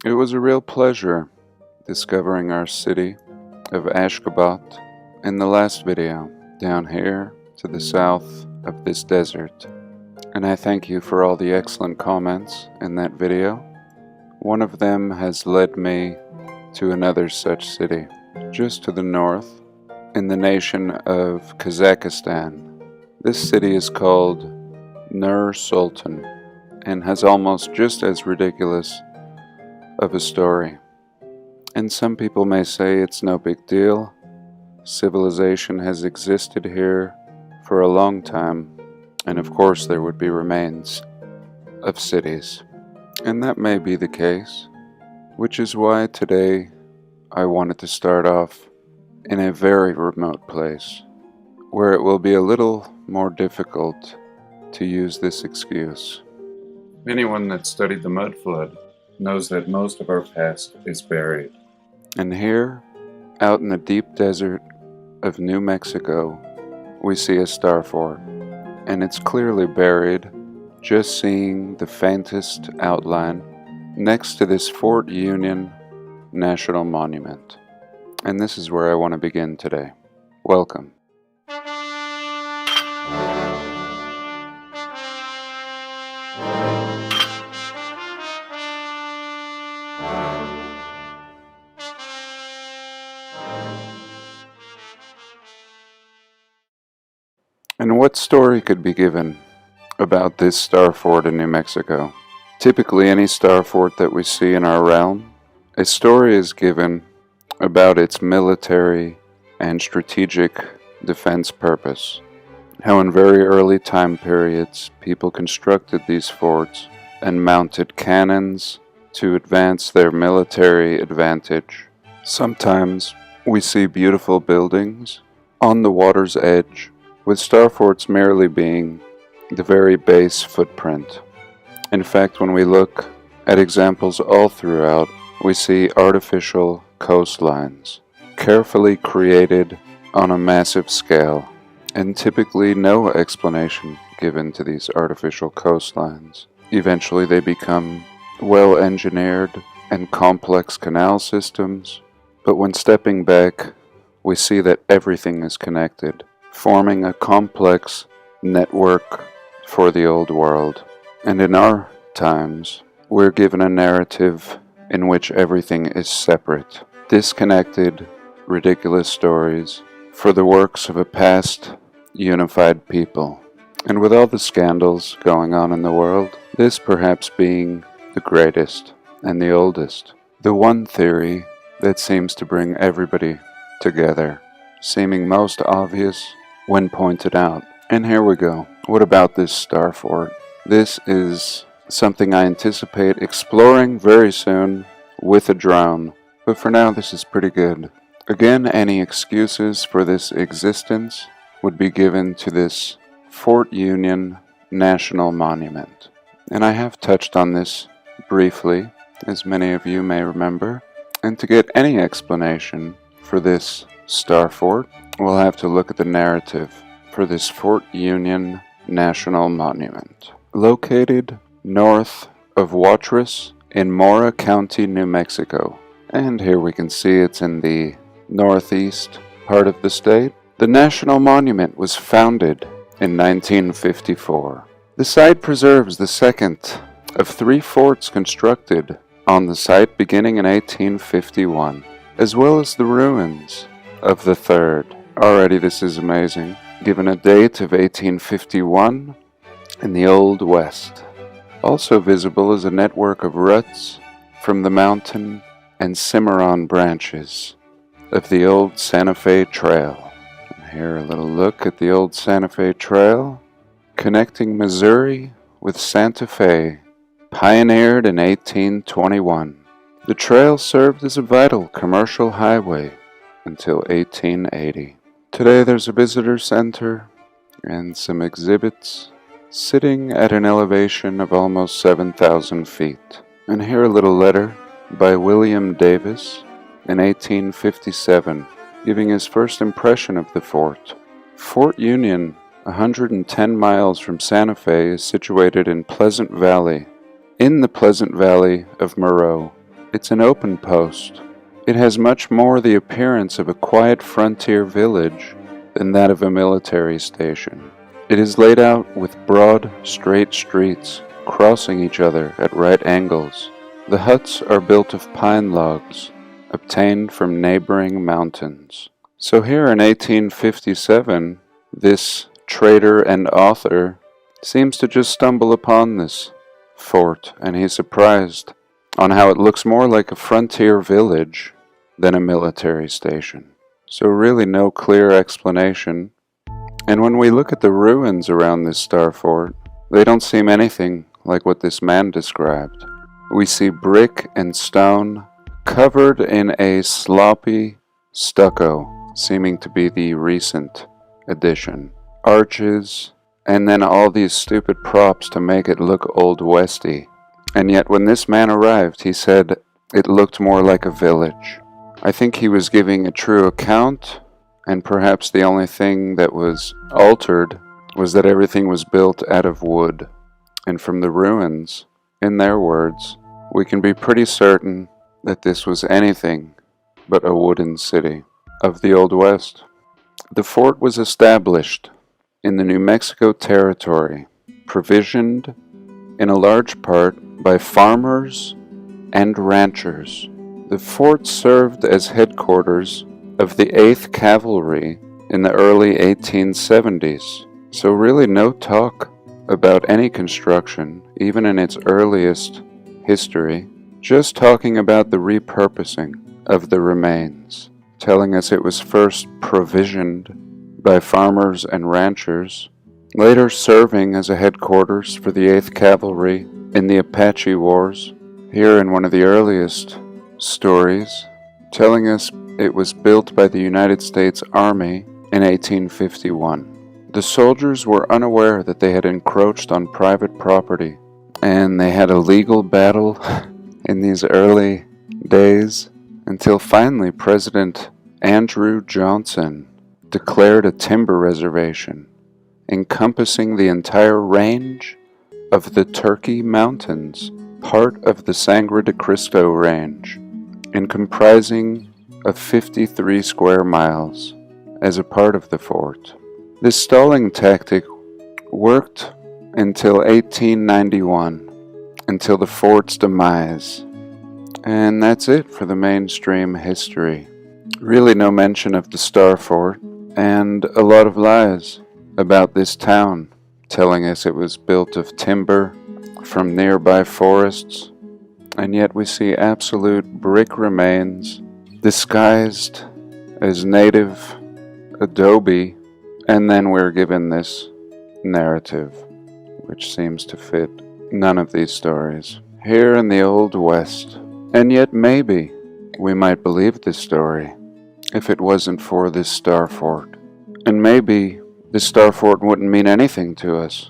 It was a real pleasure discovering our city of Ashgabat in the last video, down here to the south of this desert. And I thank you for all the excellent comments in that video. One of them has led me to another such city, just to the north, in the nation of Kazakhstan. This city is called Nur Sultan and has almost just as ridiculous of a story. And some people may say it's no big deal. Civilization has existed here for a long time, and of course there would be remains of cities. And that may be the case, which is why today I wanted to start off in a very remote place, where it will be a little more difficult to use this excuse. Anyone that studied the mud flood knows that most of our past is buried. And here, out in the deep desert of New Mexico, we see a star fort, and it's clearly buried, just seeing the faintest outline next to this Fort Union National Monument. And this is where I want to begin today. Welcome. And what story could be given about this star fort in New Mexico? Typically, any star fort that we see in our realm, a story is given about its military and strategic defense purpose. How in very early time periods, people constructed these forts and mounted cannons to advance their military advantage. Sometimes we see beautiful buildings on the water's edge, with star forts merely being the very base footprint. In fact, when we look at examples all throughout, we see artificial coastlines, carefully created on a massive scale, and typically no explanation given to these artificial coastlines. Eventually they become well-engineered and complex canal systems, but when stepping back, we see that everything is connected, forming a complex network for the old world. And in our times, we're given a narrative in which everything is separate, disconnected, ridiculous stories for the works of a past unified people. And with all the scandals going on in the world, this perhaps being the greatest and the oldest, the one theory that seems to bring everybody together, seeming most obvious when pointed out. And here we go. What about this star fort? This is something I anticipate exploring very soon with a drone, but for now this is pretty good. Again, any excuses for this existence would be given to this Fort Union National Monument. And I have touched on this briefly, as many of you may remember, and to get any explanation for this star fort, we'll have to look at the narrative for this Fort Union National Monument. Located north of Watrous in Mora County, New Mexico. And here we can see it's in the northeast part of the state. The National Monument was founded in 1954. The site preserves the second of three forts constructed on the site beginning in 1851, as well as the ruins of the third. Already this is amazing, given a date of 1851 in the Old West. Also visible is a network of ruts from the mountain and Cimarron branches of the old Santa Fe Trail. And here a little look at the old Santa Fe Trail, connecting Missouri with Santa Fe, pioneered in 1821. The trail served as a vital commercial highway until 1880. Today there's a visitor center and some exhibits sitting at an elevation of almost 7,000 feet. And here a little letter by William Davis in 1857, giving his first impression of the fort. Fort Union, 110 miles from Santa Fe, is situated in Pleasant Valley, in the Pleasant Valley of Moreau, It's an open post. It has much more the appearance of a quiet frontier village than that of a military station. It is laid out with broad, straight streets crossing each other at right angles. The huts are built of pine logs, obtained from neighboring mountains. So here in 1857, this trader and author seems to just stumble upon this fort, and he's surprised on how it looks more like a frontier village than a military station. So really no clear explanation. And when we look at the ruins around this star fort, they don't seem anything like what this man described. We see brick and stone covered in a sloppy stucco, seeming to be the recent addition. Arches, and then all these stupid props to make it look Old Westy. And yet when this man arrived, he said it looked more like a village. I think he was giving a true account, and perhaps the only thing that was altered was that everything was built out of wood. And from the ruins, in their words, we can be pretty certain that this was anything but a wooden city of the Old West. The fort was established in the New Mexico Territory, provisioned in a large part by farmers and ranchers. The fort served as headquarters of the 8th Cavalry in the early 1870s, so really no talk about any construction, even in its earliest history, just talking about the repurposing of the remains, telling us it was first provisioned by farmers and ranchers, later serving as a headquarters for the 8th Cavalry in the Apache Wars. Here in one of the earliest stories, telling us it was built by the United States Army in 1851. The soldiers were unaware that they had encroached on private property, and they had a legal battle in these early days until finally President Andrew Johnson declared a timber reservation encompassing the entire range of the Turkey Mountains, part of the Sangre de Cristo Range, and comprising of 53 square miles as a part of the fort. This stalling tactic worked until 1891, until the fort's demise. And that's it for the mainstream history. Really no mention of the Star Fort, and a lot of lies about this town, telling us it was built of timber from nearby forests, and yet we see absolute brick remains disguised as native adobe, and then we're given this narrative, which seems to fit none of these stories. Here in the Old West, and yet maybe we might believe this story if it wasn't for this Star Fort. And maybe this Star Fort wouldn't mean anything to us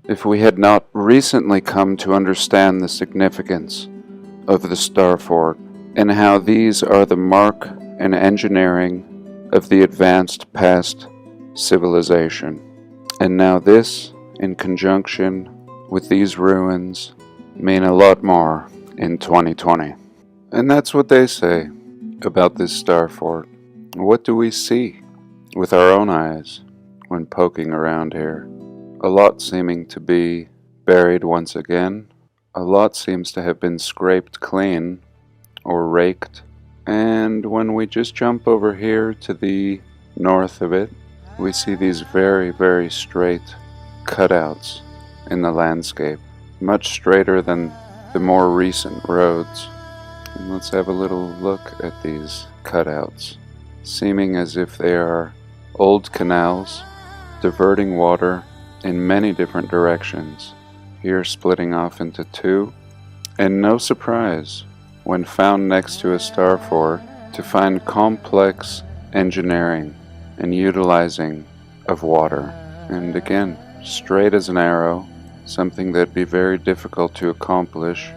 if we had not recently come to understand the significance of the Star Fort and how these are the mark and engineering of the advanced past civilization. And now this, in conjunction with these ruins, mean a lot more in 2020. And that's what they say about this Star Fort. What do we see with our own eyes when poking around here? A lot seeming to be buried once again. A lot seems to have been scraped clean or raked. And when we just jump over here to the north of it, we see these very, very straight cutouts in the landscape, much straighter than the more recent roads. And let's have a little look at these cutouts, seeming as if they are old canals diverting water in many different directions, here splitting off into two. And no surprise, when found next to a star fort, to find complex engineering and utilizing of water. And again, straight as an arrow, something that'd be very difficult to accomplish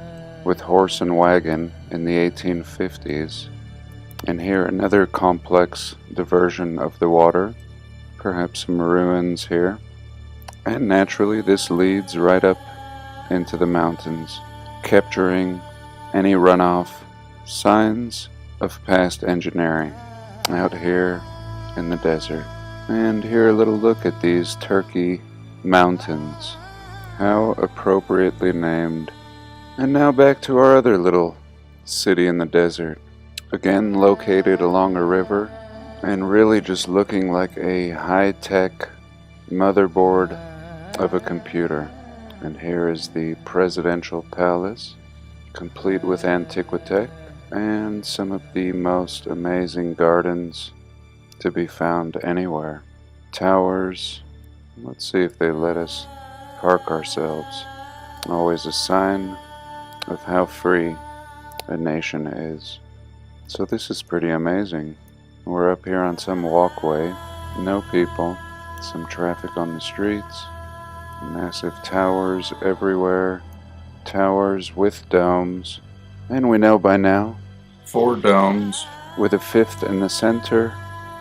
with horse and wagon in the 1850s. And here another complex diversion of the water, perhaps some ruins here. And naturally this leads right up into the mountains, capturing any runoff signs of past engineering out here in the desert. And here a little look at these Turkey mountains. How appropriately named. And now back to our other little city in the desert. Again located along a river and really just looking like a high-tech motherboard of a computer. And here is the presidential palace, complete with Antiquitech and some of the most amazing gardens to be found anywhere. Towers. Let's see if they let us park ourselves. Always a sign of how free a nation is. So this is pretty amazing. We're up here on some walkway, no people, some traffic on the streets, massive towers everywhere, towers with domes, and we know by now 4 domes with a 5th in the center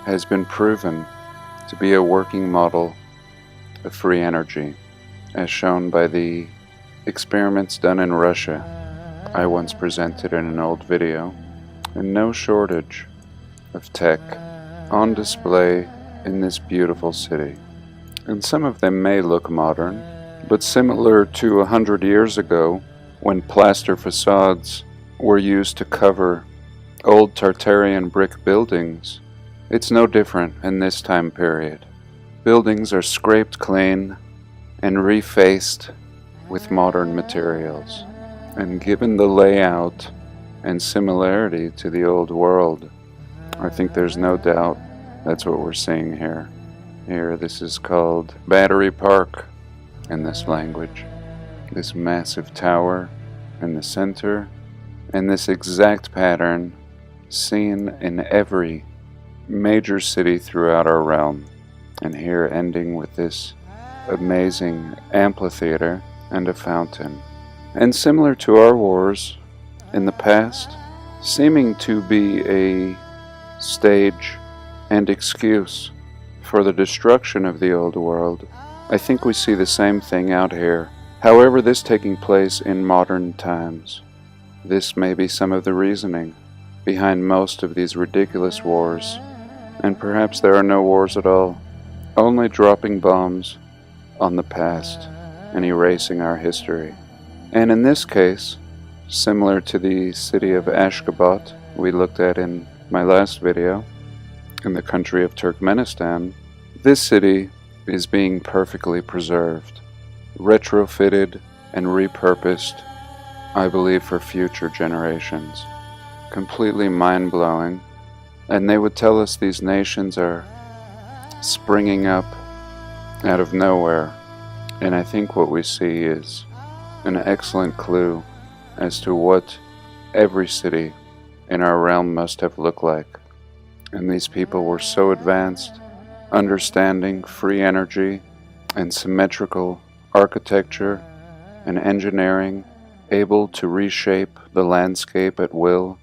has been proven to be a working model of free energy, as shown by the experiments done in Russia I once presented in an old video, and no shortage of tech on display in this beautiful city. And some of them may look modern, but similar to 100 years ago when plaster facades were used to cover old Tartarian brick buildings, it's no different in this time period. Buildings are scraped clean and refaced with modern materials. And given the layout and similarity to the old world, I think there's no doubt that's what we're seeing here. Here, this is called Battery Park in this language. This massive tower in the center, and this exact pattern seen in every major city throughout our realm. And here ending with this amazing amphitheater and a fountain. And similar to our wars in the past, seeming to be a stage and excuse for the destruction of the old world, I think we see the same thing out here. However, this taking place in modern times. This may be some of the reasoning behind most of these ridiculous wars, and perhaps there are no wars at all, only dropping bombs on the past and erasing our history. And in this case, similar to the city of Ashgabat we looked at in my last video, in the country of Turkmenistan, this city is being perfectly preserved, retrofitted and repurposed, I believe, for future generations. Completely mind-blowing. And they would tell us these nations are springing up out of nowhere. And I think what we see is an excellent clue as to what every city in our realm must have looked like. And these people were so advanced, understanding free energy and symmetrical architecture and engineering, able to reshape the landscape at will.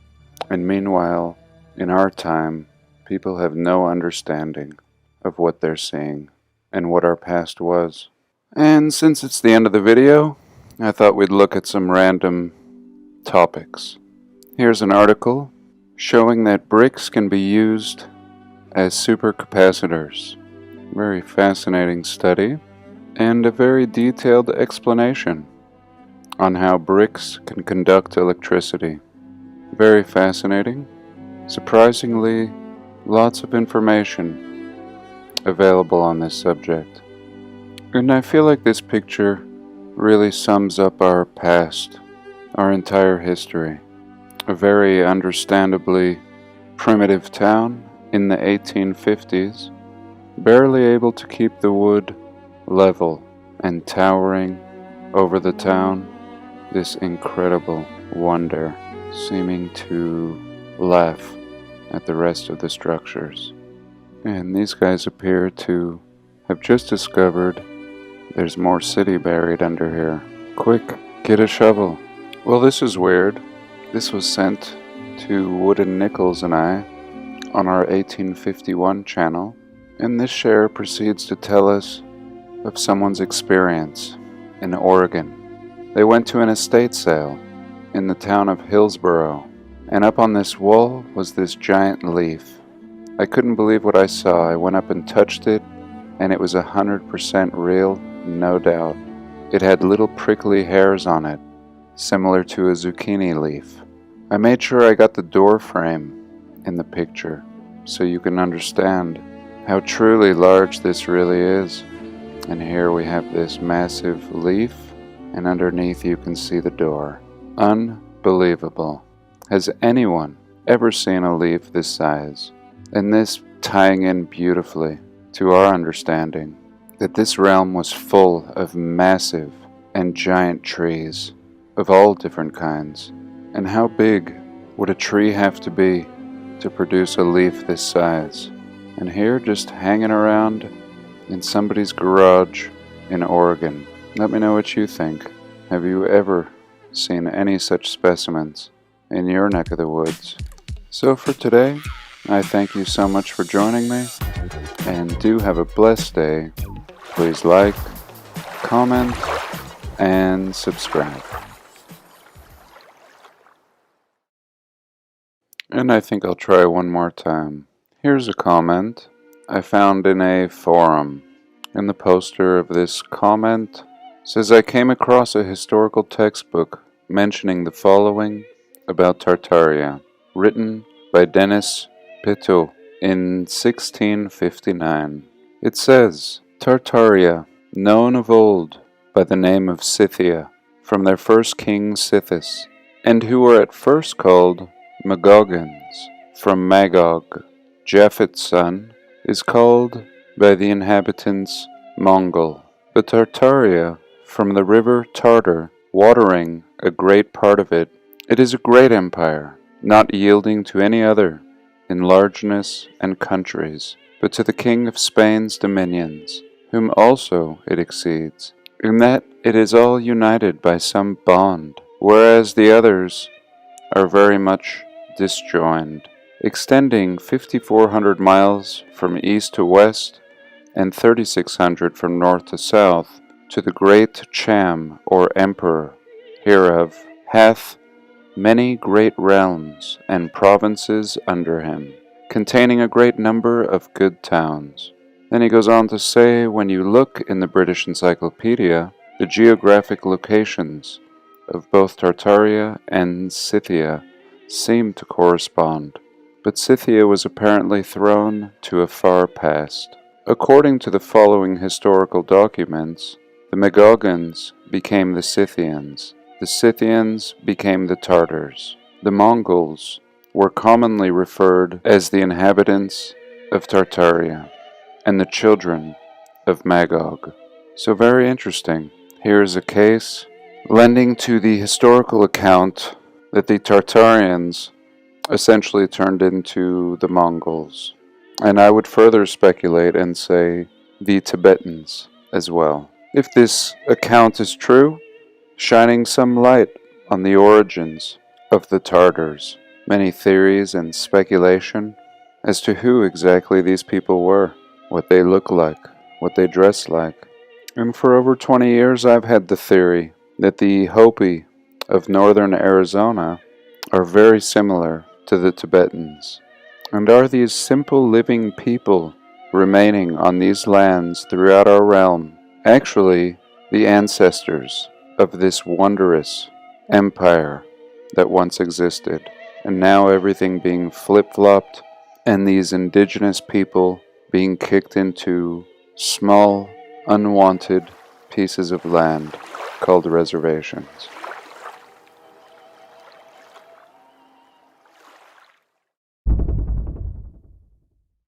And meanwhile, in our time, people have no understanding of what they're seeing and what our past was. And since it's the end of the video, I thought we'd look at some random topics. Here's an article showing that bricks can be used as supercapacitors. Very fascinating study and a very detailed explanation on how bricks can conduct electricity. Very fascinating. Surprisingly, lots of information available on this subject. And I feel like this picture really sums up our past, our entire history. A very understandably primitive town in the 1850s, barely able to keep the wood level, and towering over the town, this incredible wonder, seeming to laugh at the rest of the structures. And these guys appear to have just discovered there's more city buried under here. Quick, get a shovel. Well, this is weird. This was sent to Wooden Nichols and I on our 1851 channel, and this share proceeds to tell us of someone's experience in Oregon. They went to an estate sale in the town of Hillsboro, And up on this wall was this giant leaf. I couldn't believe what I saw. I went up and touched it, and it was 100% real, no doubt. It had little prickly hairs on it, similar to a zucchini leaf. I made sure I got the door frame in the picture, so you can understand how truly large this really is. And here we have this massive leaf, and underneath you can see the door. Unbelievable. Has anyone ever seen a leaf this size? And this tying in beautifully to our understanding that this realm was full of massive and giant trees of all different kinds. And how big would a tree have to be to produce a leaf this size? And here, just hanging around in somebody's garage in Oregon. Let me know what you think. Have you ever seen any such specimens in your neck of the woods? So for today, I thank you so much for joining me, and do have a blessed day. Please like, comment, and subscribe. And I think I'll try one more time. Here's a comment I found in a forum. And the poster of this comment says, I came across a historical textbook mentioning the following about Tartaria, written by Denis Pitot in 1659. It says, Tartaria, known of old by the name of Scythia, from their first king Scythus, and who were at first called Magogans, from Magog, Japhet's son, is called by the inhabitants Mongol. But Tartaria, from the river Tartar, watering a great part of it, it is a great empire, not yielding to any other in largeness and countries, but to the king of Spain's dominions, whom also it exceeds, in that it is all united by some bond, whereas the others are very much disjoined, extending 5,400 miles from east to west, and 3,600 from north to south, to the great Cham, or emperor, hereof, hath many great realms and provinces under him, containing a great number of good towns. Then he goes on to say, when you look in the British Encyclopedia, the geographic locations of both Tartaria and Scythia seem to correspond, but Scythia was apparently thrown to a far past. According to the following historical documents, the Magogans became the Scythians became the Tartars. The Mongols were commonly referred as the inhabitants of Tartaria, and the children of Magog. So very interesting. Here is a case lending to the historical account that the Tartarians essentially turned into the Mongols. And I would further speculate and say the Tibetans as well. If this account is true, shining some light on the origins of the Tartars, many theories and speculation as to who exactly these people were, what they look like, what they dress like. And for over 20 years I've had the theory that the Hopi of northern Arizona are very similar to the Tibetans. And are these simple living people remaining on these lands throughout our realm actually the ancestors of this wondrous empire that once existed, and now everything being flip-flopped and these indigenous people being kicked into small, unwanted pieces of land called reservations?